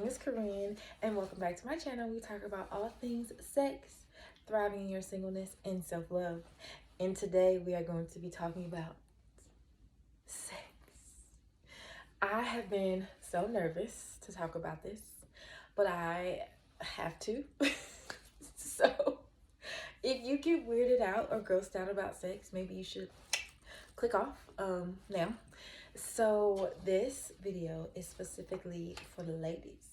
is Corinne, and welcome back to my channel. We talk about all things sex, thriving in your singleness, and self-love. And today we are going to be talking about sex. I have been so nervous to talk about this, but I have to. So if you get weirded out or grossed out about sex, maybe you should click off now. So this video is specifically for the ladies,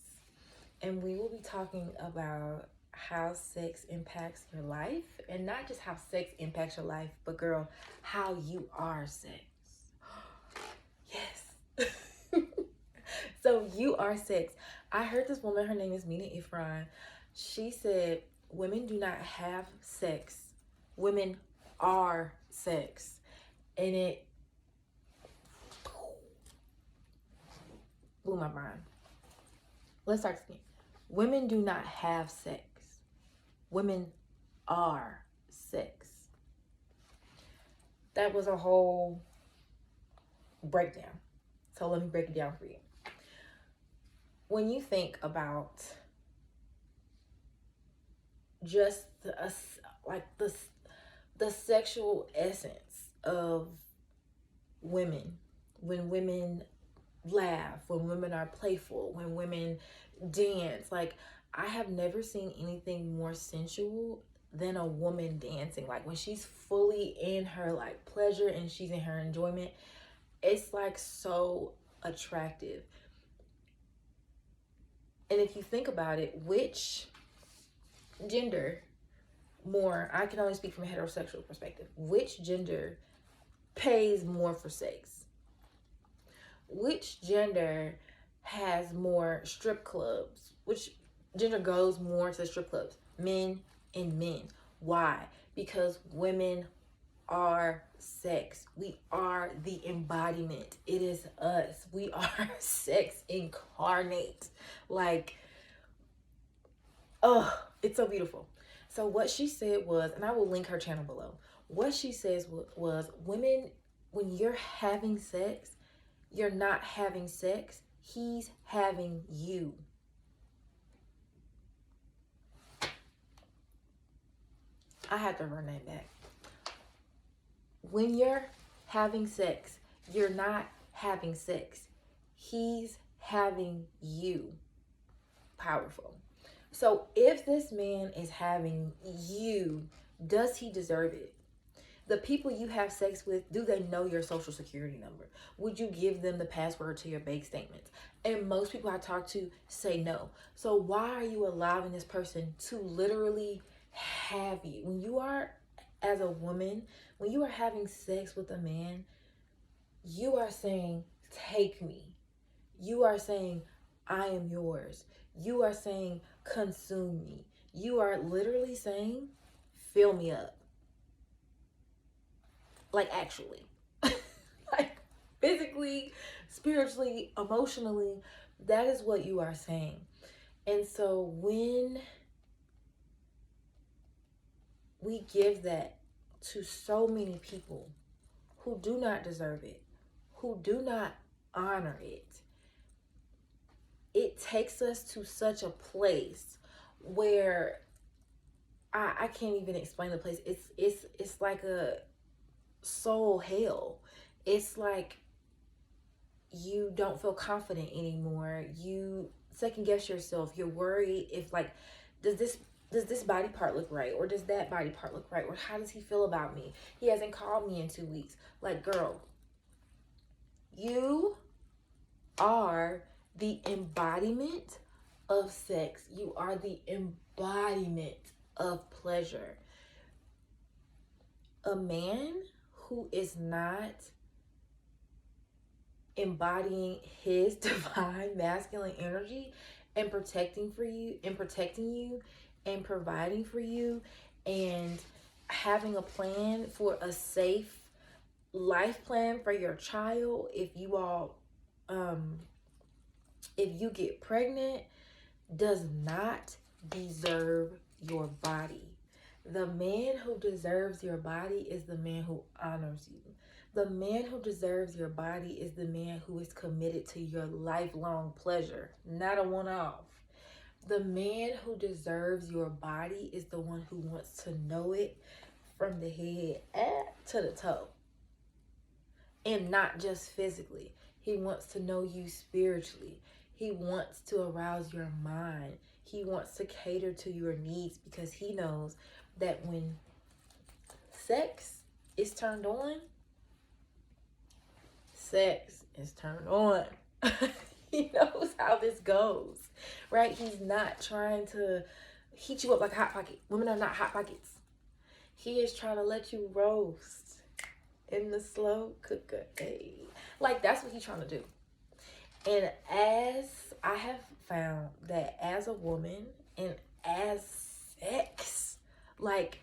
and we will be talking about how sex impacts your life, and not just how sex impacts your life, but girl, how you are sex. Yes. So you are sex. I heard this woman, her name is Mina Ifran. She said, women do not have sex. Women are sex. And it blew my mind. Let's start again. Women do not have sex. Women are sex. That was a whole breakdown. So let me break it down for you. When you think about just the sexual essence of women, when women laugh, when women are playful, when women dance, like, I have never seen anything more sensual than a woman dancing. Like, when she's fully in her like pleasure and she's in her enjoyment, it's like so attractive. And if you think about it, which gender more, I can only speak from a heterosexual perspective, which gender pays more for sex? Which gender has more strip clubs? Which gender goes more to the strip clubs? Men and men. Why? Because women are sex. We are the embodiment. It is us. We are sex incarnate. Like, oh, it's so beautiful. So what she said was, and I will link her channel below, what she says was, women, when you're having sex, you're not having sex, he's having you. I had to run that back. When you're having sex, you're not having sex, he's having you. Powerful. So if this man is having you, does he deserve it? The people you have sex with, do they know your social security number? Would you give them the password to your bank statements? And most people I talk to say no. So why are you allowing this person to literally have you? When you are, as a woman, when you are having sex with a man, you are saying, take me. You are saying, I am yours. You are saying, consume me. You are literally saying, fill me up. Like, actually. Like, physically, spiritually, emotionally, that is what you are saying. And so when we give that to so many people who do not deserve it, who do not honor it, it takes us to such a place where I can't even explain the place. It's like a soul hell. It's like you don't feel confident anymore. You second guess yourself. You're worried if, like, does this body part look right, or does that body part look right, or how does he feel about me? He hasn't called me in 2 weeks. Like, girl, you are the embodiment of sex. You are the embodiment of pleasure. A man who is not embodying his divine masculine energy and protecting you and providing for you and having a plan for a safe life plan for your child, if you get pregnant, does not deserve your body. The man who deserves your body is the man who honors you. The man who deserves your body is the man who is committed to your lifelong pleasure, not a one-off. The man who deserves your body is the one who wants to know it from the head to the toe. And not just physically. He wants to know you spiritually. He wants to arouse your mind. He wants to cater to your needs because he knows that when sex is turned on, sex is turned on. He knows how this goes, right? He's not trying to heat you up like a hot pocket. Women are not hot pockets. He is trying to let you roast in the slow cooker. Hey. Like, that's what he's trying to do. And as I have found that as a woman and as sex, like,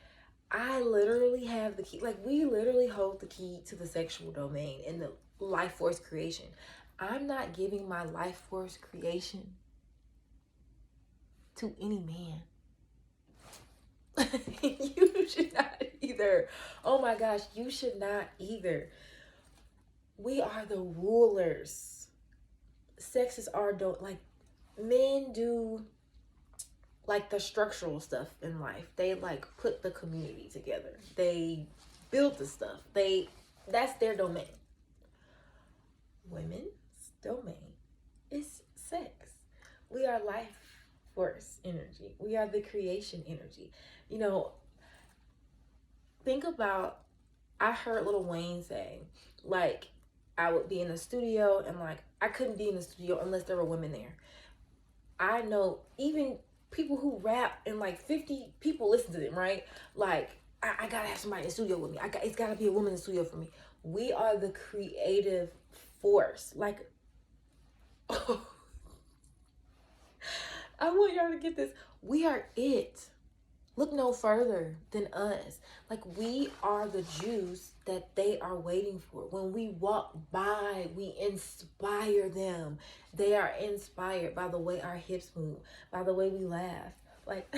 I literally have the key. Like, we literally hold the key to the sexual domain and the life force creation. I'm not giving my life force creation to any man. You should not either. Oh my gosh, you should not either. We are the rulers. Sex is our like, men do like the structural stuff in life. They like put the community together. They build the stuff. That's their domain. Women's domain is sex. We are life force energy. We are the creation energy. You know, think about, I heard Lil Wayne say, like, I would be in the studio and like, I couldn't be in the studio unless there were women there. I know even people who rap and like 50 people listen to them, right? Like, I gotta have somebody in the studio with me. It's gotta be a woman in the studio for me. We are the creative force. Like, oh, I want y'all to get this. We are it. Look no further than us. Like, we are the juice that they are waiting for. When we walk by, we inspire them. They are inspired by the way our hips move, by the way we laugh, like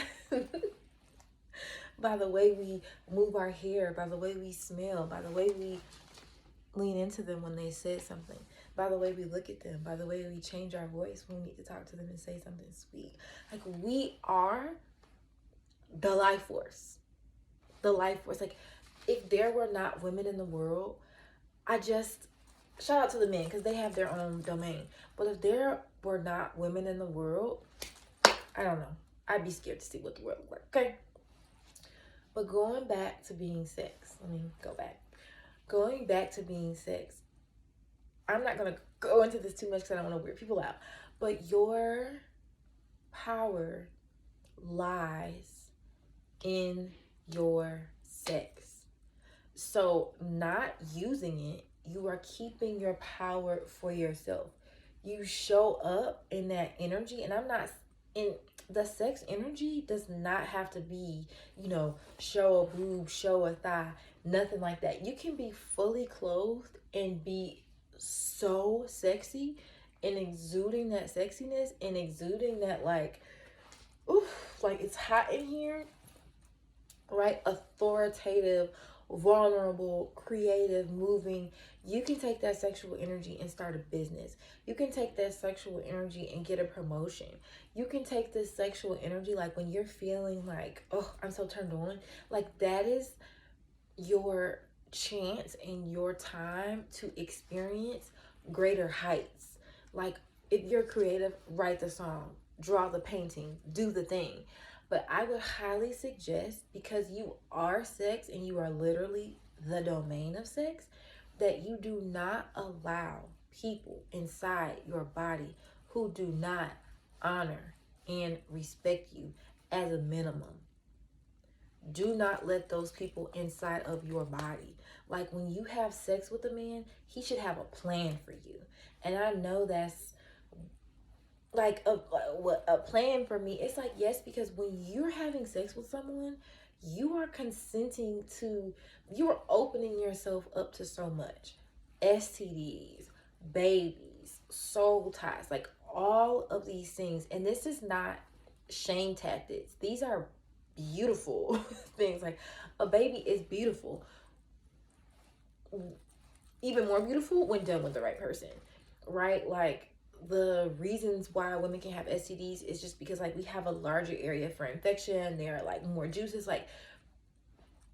by the way we move our hair, by the way we smell, by the way we lean into them when they said something, by the way we look at them, by the way we change our voice when we need to talk to them and say something sweet. Like, we are the life force. The life force. Like, if there were not women in the world, shout out to the men because they have their own domain. But if there were not women in the world, I don't know. I'd be scared to see what the world would look like. Okay. But going back to being sex. Let me go back. Going back to being sex. I'm not going to go into this too much because I don't want to weird people out. But your power lies in your sex. So not using it, you are keeping your power for yourself. You show up in that energy, and I'm not in the sex energy does not have to be, show a boob, show a thigh, nothing like that. You can be fully clothed and be so sexy and exuding that sexiness and exuding that like, oof, like it's hot in here, right? Authoritative, vulnerable, creative, moving. You can take that sexual energy and start a business. You can take that sexual energy and get a promotion. You can take this sexual energy, like when you're feeling like, oh, I'm so turned on, like that is your chance and your time to experience greater heights. Like, if you're creative, write the song, draw the painting, do the thing. But I would highly suggest, because you are sex and you are literally the domain of sex, that you do not allow people inside your body who do not honor and respect you as a minimum. Do not let those people inside of your body. Like, when you have sex with a man, he should have a plan for you. And I know that's like a plan for me. It's like, yes, because when you're having sex with someone, you are consenting to, you're opening yourself up to so much. STDs, babies, soul ties, like all of these things. And this is not shame tactics. These are beautiful things. Like, a baby is beautiful. even more beautiful when done with the right person, right? Like, the reasons why women can have STDs is just because, like, we have a larger area for infection. There are, like, more juices. Like,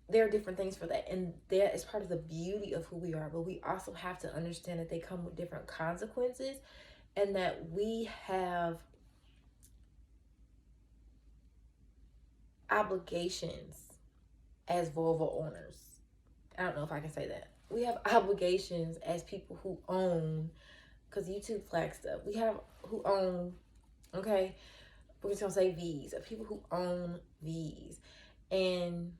there are different things for that, and that is part of the beauty of who we are. But we also have to understand that they come with different consequences, and that we have obligations as vulva owners. I don't know if I can say that. We have obligations as people who own, because YouTube flag stuff. We have who own, okay? We're just gonna say V's, of people who own V's. And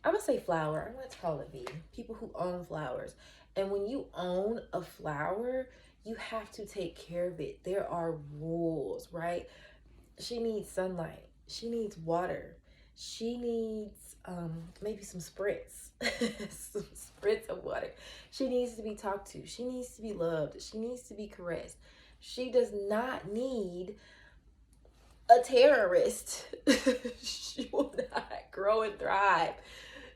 I'm gonna say flower. I'm gonna call it V. People who own flowers. And when you own a flower, you have to take care of it. There are rules, right? She needs sunlight. She needs water. She needs maybe some spritz, some spritz of water. She needs to be talked to. She needs to be loved. She needs to be caressed. She does not need a terrorist. She will not grow and thrive.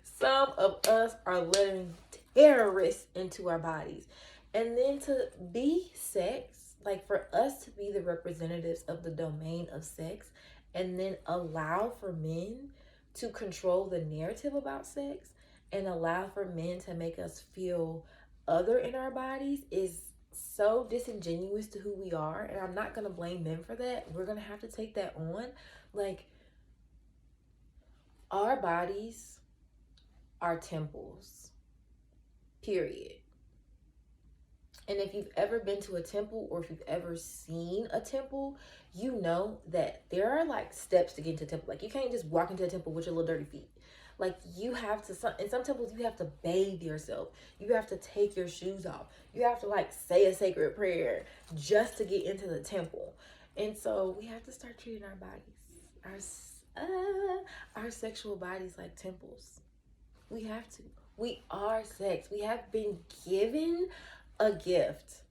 Some of us are letting terrorists into our bodies. And then to be sex, like for us to be the representatives of the domain of sex, and then allow for men to control the narrative about sex, and allow for men to make us feel other in our bodies, is so disingenuous to who we are. And I'm not going to blame men for that. We're going to have to take that on. Like, our bodies are temples, period. And if you've ever been to a temple, or if you've ever seen a temple, you know that there are like steps to get into a temple. Like, you can't just walk into a temple with your little dirty feet. Like, you have to, in some temples, you have to bathe yourself. You have to take your shoes off. You have to like say a sacred prayer just to get into the temple. And so we have to start treating our bodies, our sexual bodies, like temples. We have to. We are sex. We have been given a gift.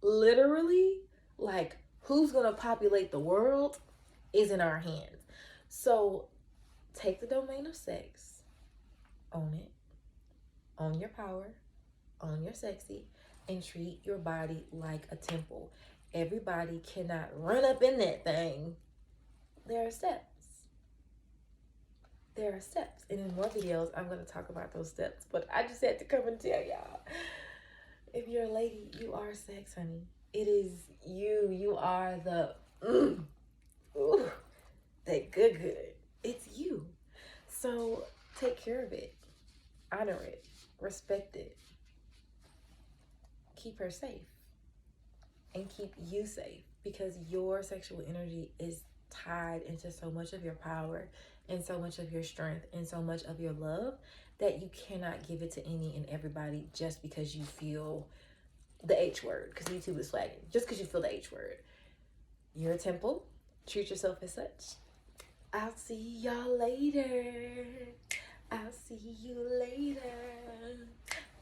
Literally, like, who's gonna populate the world is in our hands. So take the domain of sex, own it, own your power, own your sexy, and treat your body like a temple. Everybody cannot run up in that thing. There are steps. There are steps. And in more videos, I'm going to talk about those steps. But I just had to come and tell y'all, if you're a lady, you are sex, honey. It is you. You are the, that good. It's you. So take care of it. Honor it. Respect it. Keep her safe. And keep you safe. Because your sexual energy is tied into so much of your power, and so much of your strength, and so much of your love, that you cannot give it to any and everybody just because you feel the H word, because YouTube is flagging. Just because you feel the H word. You're a temple. Treat yourself as such. I'll see y'all later. I'll see you later.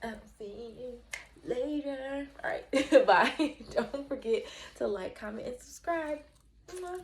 I'll see you later. All right. Bye. Don't forget to like, comment, and subscribe. Mwah.